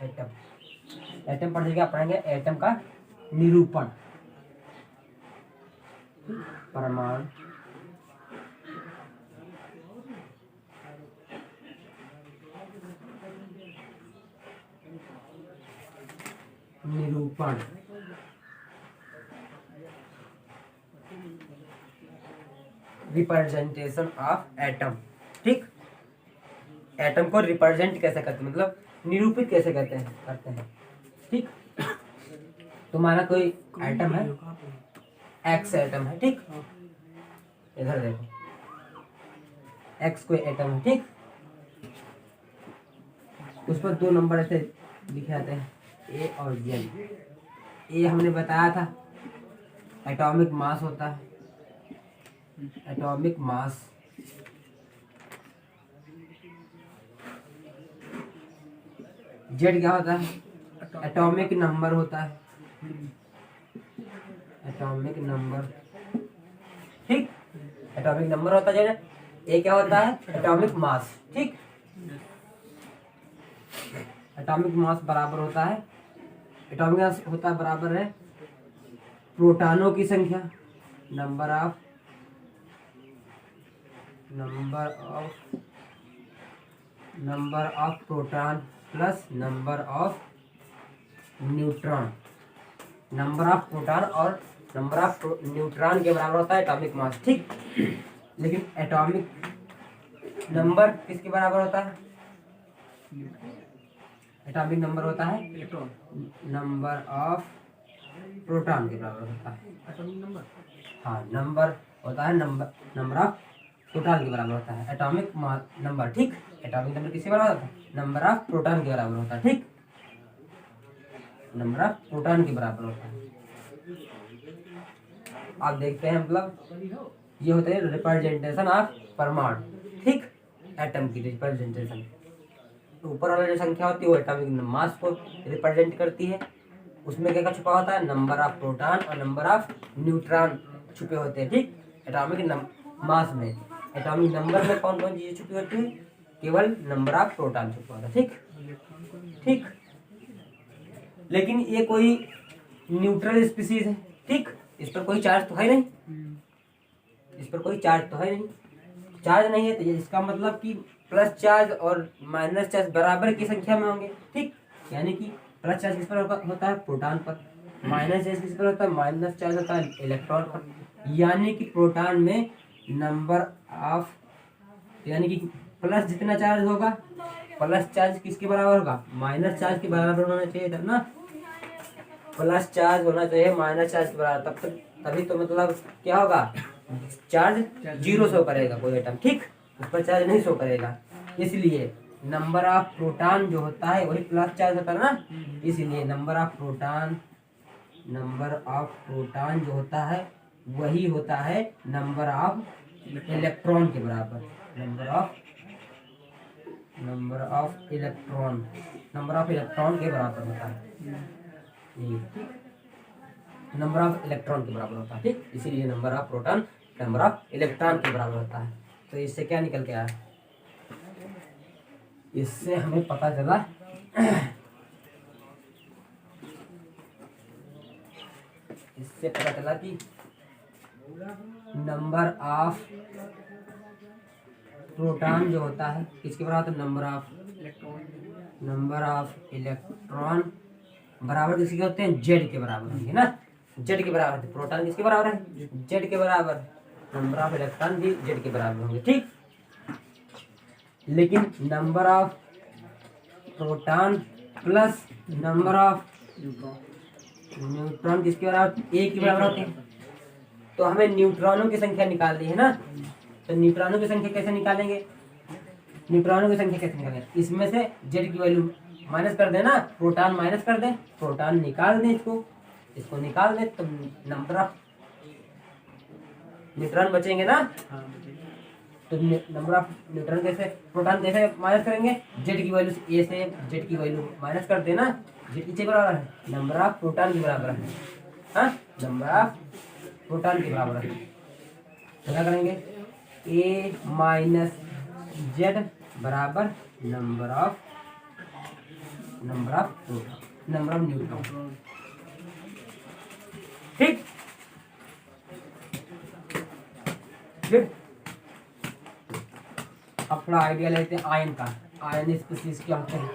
Atom. Atom पढ़ के आप पढ़ेंगे एटम का निरूपण। परमाणु निरूपण। Representation of atom. ठीक, एटम को रिप्रेजेंट कैसे करते हैं, मतलब निरूपित कैसे करते हैं। ठीक, तुम्हारा कोई एटम है, एक्स एटम है। ठीक, इधर देखो, एक्स कोई एटम है। ठीक, उस पर 2 नंबर ऐसे लिखे जाते हैं, ए और जेड। ए हमने बताया था एटॉमिक मास होता है, एटॉमिक मास। जेड क्या होता है, एटॉमिक नंबर होता है, एटॉमिक नंबर। ठीक, एटॉमिक नंबर होता है जेड। ए क्या होता है, एटॉमिक मास। ठीक, एटॉमिक मास बराबर होता है, एटॉमिक मास होता है बराबर है प्रोटॉनों की संख्या, number of proton plus number of neutron. Number of proton और नंबर ऑफ न्यूट्रॉन के बराबर होता है एटॉमिक मास। ठीक, लेकिन एटॉमिक नंबर किसके बराबर होता है, एटॉमिक नंबर होता है नंबर ऑफ प्रोटॉन के बराबर होता है। एटॉमिक नंबर, हाँ, नंबर होता है नंबर ऑफ प्रोटॉन के बराबर होता है एटॉमिक नंबर। ठीक, एटॉमिक नंबर किसके बराबर होता है, नंबर ऑफ प्रोटॉन के बराबर होता है। ठीक, नंबर ऑफ प्रोटॉन के बराबर होता है। आप देखते हैं, मतलब ये होता है रिप्रेजेंटेशन ऑफ परमाणु। ठीक, एटम की रिप्रेजेंटेशन। ऊपर वाला जो संख्या होती है वो एटॉमिक मास को रिप्रेजेंट करती है। उसमें क्या छुपा होता है, नंबर ऑफ प्रोटॉन और नंबर ऑफ न्यूट्रॉन छुपे होते हैं। ठीक, एटॉमिक मास में, एटॉमिक नंबर में कौन कौन चीजें छुपी होती है, केवल नंबर ऑफ प्रोटॉन छुपा होता है। ठीक, ठीक, लेकिन ये कोई न्यूट्रल स्पीसीज है। ठीक, इस पर कोई चार्ज तो है नहीं, इस पर कोई चार्ज तो है नहीं। चार्ज नहीं है तो इसका मतलब कि प्लस चार्ज और माइनस चार्ज बराबर की संख्या में होंगे। ठीक, यानी कि प्लस चार्ज किस पर होता है, प्रोटॉन पर। माइनस चार्ज किस पर होता है, माइनस चार्ज होता है इलेक्ट्रॉन पर। यानी कि प्रोटॉन में नंबर ऑफ, यानी कि प्लस जितना चार्ज होगा, प्लस चार्ज किसके बराबर होगा, माइनस चार्ज के बराबर होना चाहिए था ना। प्लस चार्ज होना चाहिए माइनस चार्ज के बराबर, तभी तो मतलब क्या होगा, चार्ज 0 शो करेगा कोई एटम। ठीक, उस पर चार्ज नहीं शो करेगा। इसलिए नंबर ऑफ प्रोटॉन जो होता है वही प्लस चार्ज होता है ना, इसलिए नंबर ऑफ प्रोटॉन जो होता है वही होता है नंबर ऑफ इलेक्ट्रॉन के बराबर। नंबर ऑफ इलेक्ट्रॉन के बराबर होता है, नंबर ऑफ इलेक्ट्रॉन के बराबर होता है। ठीक, इसीलिए number of proton number of electron के बराबर होता है। तो इससे क्या निकल के आया, इससे हमें पता चला कि नंबर ऑफ प्रोटॉन जो होता है किसके बराबर, नंबर ऑफ इलेक्ट्रॉन बराबर किसके होते हैं, जेड के बराबर होंगे ना। जेड के बराबर, प्रोटॉन किसके बराबर है, जेड के बराबर। नंबर ऑफ इलेक्ट्रॉन भी जेड के बराबर होंगे। ठीक, लेकिन number of proton plus number of neutron किसके बराबर, ए के बराबर होते हैं। तो हमें न्यूट्रॉनों की संख्या निकालनी है ना, तो न्यूट्रॉनों की संख्या कैसे निकालेंगे, इसमें से जेड की वैल्यू माइनस कर देना, प्रोटॉन माइनस कर दें, प्रोटॉन निकाल दें, इसको निकाल दें, तो नंबर ऑफ न्यूट्रॉन बचेंगे ना। तो नंबर ऑफ न्यूट्रॉन कैसे, प्रोटॉन कैसे माइनस करेंगे, जेड की वैल्यू ए से जेड की वैल्यू माइनस कर देना। जेड किसके बराबर है, नंबर ऑफ प्रोटॉन के बराबर है। हाँ, नंबर ऑफ प्रोटॉन के बराबर है। तो क्या करेंगे, ए माइनस जेड बराबर number of number of neutron. ठीक, फिर अब थोड़ा आइडिया लेते हैं आयन का। आयन स्पीशीज क्या होते हैं?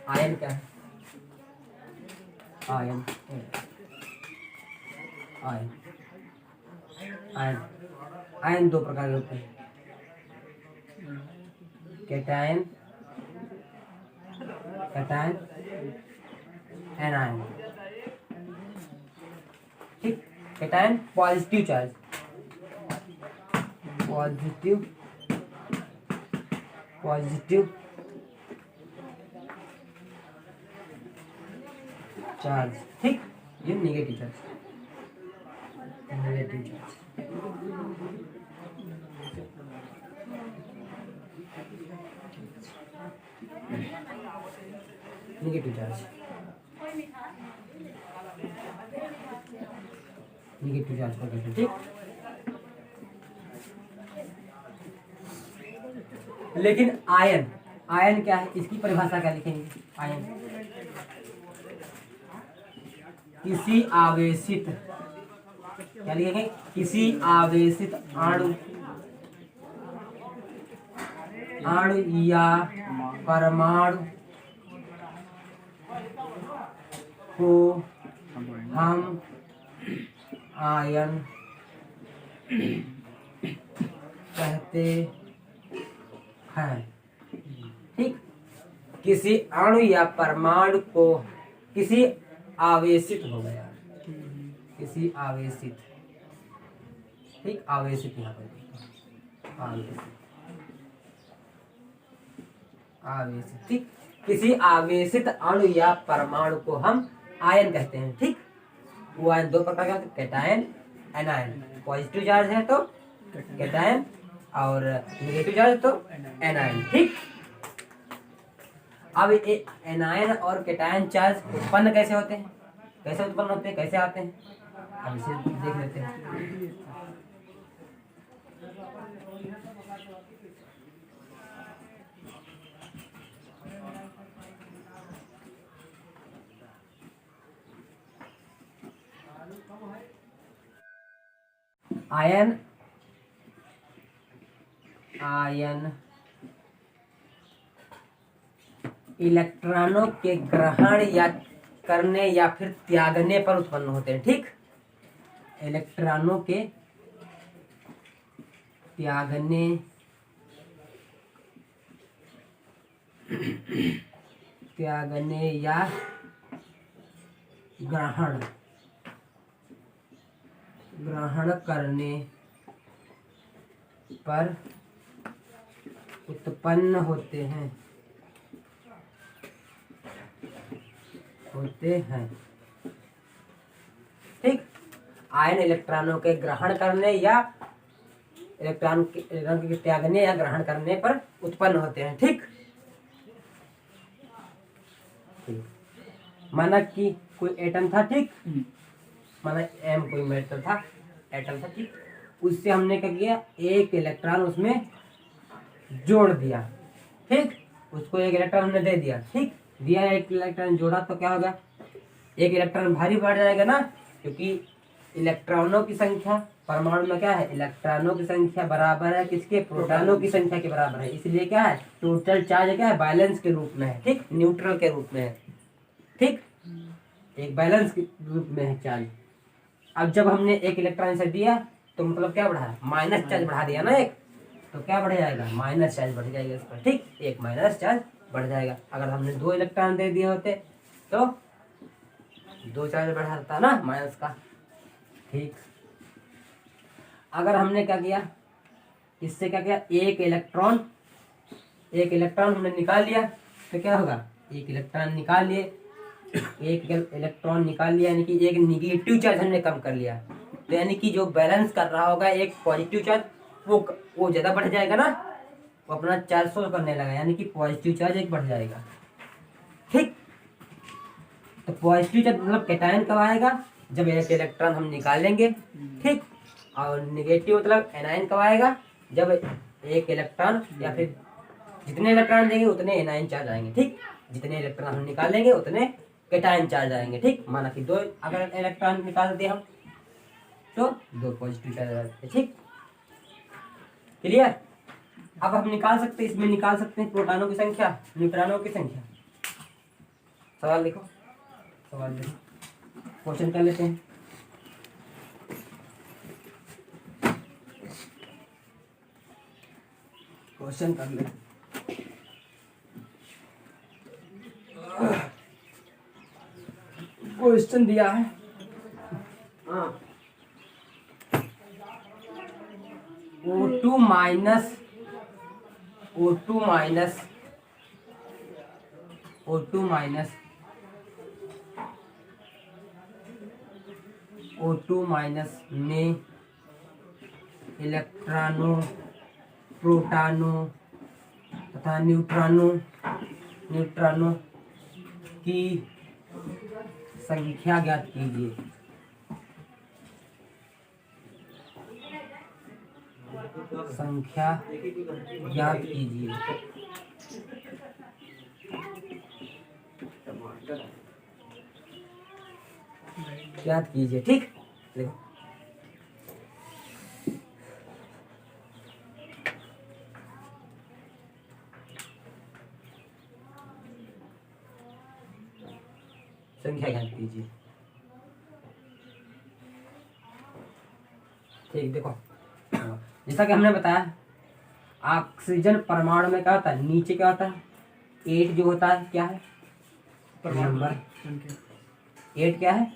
आयन क्या है? आयन आयन आयन आयन दो प्रकार के होते हैं, कैटायन एनायन। ठीक, cation positive charge, positive charge. ठीक, ये negative charge, negative charge. Negative charge, negative charge को कहते हैं। ठीक, लेकिन आयन, आयन क्या है? इसकी परिभाषा क्या लिखेंगे? आयन किसी आवेशित, क्या लिखेंगे? किसी आवेशित अणु या परमाणु को हम आयन कहते हैं। ठीक, किसी अणु या परमाणु को, किसी आवेशित हो गया, किसी आवेशित। ठीक, आवेशित यहाँ पर आवेशित। ठीक, किसी आवेशित अणु या परमाणु को हम आयन कहते हैं। ठीक, वो आयन दो प्रकार के होते हैं, कैटायन एनायन। पॉजिटिव चार्ज है तो कैटायन और नेगेटिव चार्ज तो एनायन। ठीक, अब एनायन और कैटायन चार्ज उत्पन्न कैसे होते हैं, कैसे उत्पन्न होते हैं, कैसे आते हैं, अब इसे देख लेते हैं। आयन इलेक्ट्रॉनों के ग्रहण या करने या फिर त्यागने पर उत्पन्न होते हैं। ठीक, इलेक्ट्रॉनों के त्यागने या ग्रहण करने पर उत्पन्न होते हैं। ठीक, आयन इलेक्ट्रॉनों के ग्रहण करने या इलेक्ट्रॉन के त्यागने या ग्रहण करने पर उत्पन्न होते हैं। ठीक, माना कि कोई एटम था। ठीक, माना एम कोई मेटल था, एटम था। ठीक, उससे हमने क्या किया? एक इलेक्ट्रॉन उसमें जोड़ दिया। ठीक, उसको एक इलेक्ट्रॉन हमने दे दिया। ठीक, दिया, एक इलेक्ट्रॉन जोड़ा तो क्या होगा? एक इलेक्ट्रॉन भारी बढ़ जाएगा ना, क्योंकि इलेक्ट्रॉनों की संख्या परमाणु में क्या है? इलेक्ट्रॉनों की संख्या बराबर है किसके? प्रोटॉनों की संख्या के बराबर है। इसलिए क्या है? टोटल चार्ज क्या है? बैलेंस के रूप में है। ठीक, न्यूट्रल के रूप में है। ठीक, एक बैलेंस के रूप में है चार्ज। अब जब हमने एक इलेक्ट्रॉन से दिया तो मतलब क्या बढ़ा? माइनस चार्ज बढ़ा दिया ना एक, तो क्या बढ़ जाएगा? माइनस चार्ज बढ़ जाएगा इस पर। ठीक, एक माइनस चार्ज बढ़ जाएगा। अगर हमने दो इलेक्ट्रॉन दे दिए होते तो दो चार्ज बढ़ाता ना माइनस का। ठीक, अगर हमने क्या किया? इससे क्या किया? एक इलेक्ट्रॉन हमने निकाल लिया तो क्या होगा? एक इलेक्ट्रॉन निकाल लिए, यानी कि एक निगेटिव चार्ज हमने कम कर लिया। तो यानी कि जो बैलेंस कर रहा होगा एक पॉजिटिव चार्ज, वो ज्यादा बढ़ जाएगा ना, वो अपना चार्ज शो करने लगा, यानी कि पॉजिटिव चार्ज एक बढ़ जाएगा। ठीक, तो पॉजिटिव चार्ज मतलब कैटायन कब आएगा? जब एक इलेक्ट्रॉन हम निकालेंगे। ठीक, और नेगेटिव मतलब एनायन कब आएगा, जब एक इलेक्ट्रॉन या फिर जितने इलेक्ट्रॉन देंगे उतने एनायन चार्ज आएंगे। ठीक, जितने इलेक्ट्रॉन हम निकालेंगे उतने कैटायन चार्ज आएंगे। ठीक, माना कि 2 अगर इलेक्ट्रॉन निकालते हम तो 2 पॉजिटिव चार्ज आते। ठीक, क्लियर। अब हम निकाल सकते हैं, इसमें निकाल सकते हैं प्रोटॉनों की संख्या, न्यूट्रॉनों की संख्या। सवाल देखो, सवाल देखो, क्वेश्चन कर लेते हैं। क्वेश्चन कर ले। क्वेश्चन दिया है, हाँ, O2 minus O2 minus O2 minus O2 minus में इलेक्ट्रॉनों, प्रोटॉनों तथा न्यूट्रॉनों की संख्या ज्ञात कीजिए। संख्या ज्ञात कीजिए। ज्ञात कीजिए। ठीक, देखो संख्या ज्ञात कीजिए। ठीक, देखो जैसा कि हमने बताया ऑक्सीजन परमाणु में क्या होता है, नीचे क्या होता है 8 जो होता है, क्या है नंबर 8 क्या है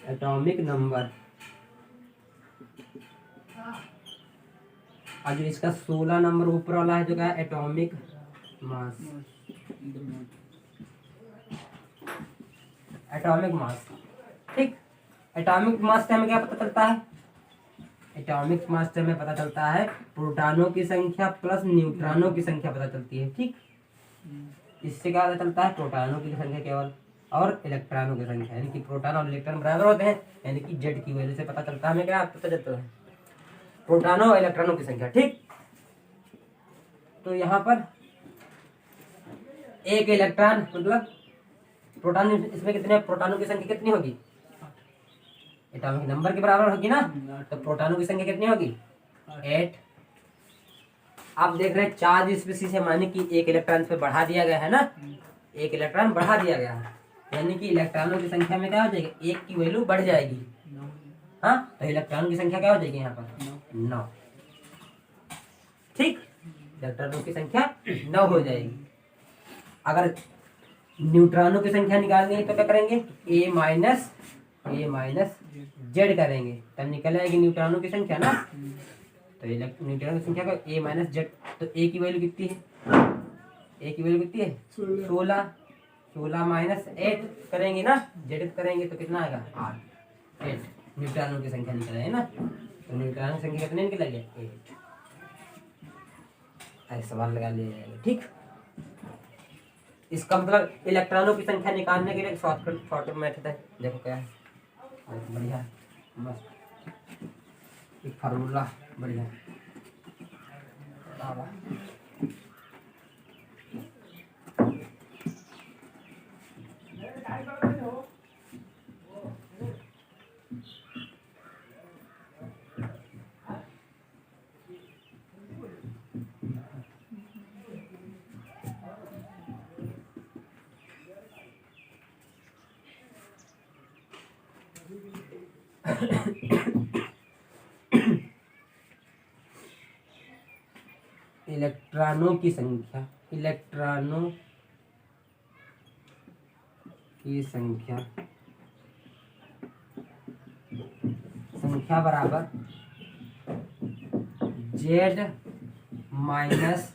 एटॉमिक नंबर। और जो इसका 16 नंबर ऊपर वाला है जो क्या है एटॉमिक मास। Atomic mass. ठीक, एटॉमिक मास से हमें क्या पता चलता है, एटॉमिक मास से हमें पता चलता है प्रोटॉनों की संख्या प्लस न्यूट्रॉनों की संख्या पता चलती है। ठीक, इससे क्या पता चलता है प्रोटॉनों की संख्या केवल और इलेक्ट्रॉनों की संख्या, यानी कि प्रोटॉन और इलेक्ट्रॉन बराबर होते हैं, यानी कि जेड की वजह से पता चलता है हमें क्या पता चलता है प्रोटॉनों और इलेक्ट्रॉनों की संख्या। ठीक, तो यहाँ पर एक इलेक्ट्रॉन मतलब प्रोटॉन, इसमें कितने प्रोटॉनों की संख्या कितनी होगी, एटॉमिक नंबर के बराबर होगी ना, तो प्रोटॉनों की संख्या कितनी होगी 8। आप देख रहे हैं चार्ज स्पीशीज से माने कि एक इलेक्ट्रॉन पे बढ़ा दिया गया है ना, एक इलेक्ट्रॉन बढ़ा दिया गया है, यानी कि इलेक्ट्रॉनों की संख्या में क्या हो जाएगी, एक की वैल्यू बढ़ जाएगी। हाँ, तो इलेक्ट्रॉनों की संख्या क्या हो जाएगी यहाँ पर 9। ठीक, इलेक्ट्रॉनों की संख्या 9 हो जाएगी। अगर न्यूट्रॉनों की संख्या निकालनी है तो क्या करेंगे ए माइनस जेड करेंगे, तब निकल आएगी न्यूट्रॉनों की संख्या ना। तो न्यूट्रॉनों की संख्या को ए माइनस जेड, तो ए की वैल्यू कितनी है, ए की वैल्यू कितनी है 16 माइनस 8 करेंगे ना, जेड करेंगे तो कितना आएगा 8 न्यूट्रॉनों की संख्या निकल आए ना। तो न्यूट्रॉनों की संख्या कितने निकलेंगे 8। ऐसे सवाल लगा लिया जाएगा। ठीक, इसका मतलब इलेक्ट्रॉनों की संख्या निकालने के लिए शॉर्टकट मेथड है। देखो क्या है, बढ़िया है, मस्त एक फार्मूला बढ़िया है। इलेक्ट्रॉनों की संख्या, इलेक्ट्रॉनों की संख्या बराबर Z minus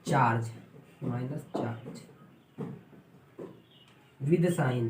charge with sign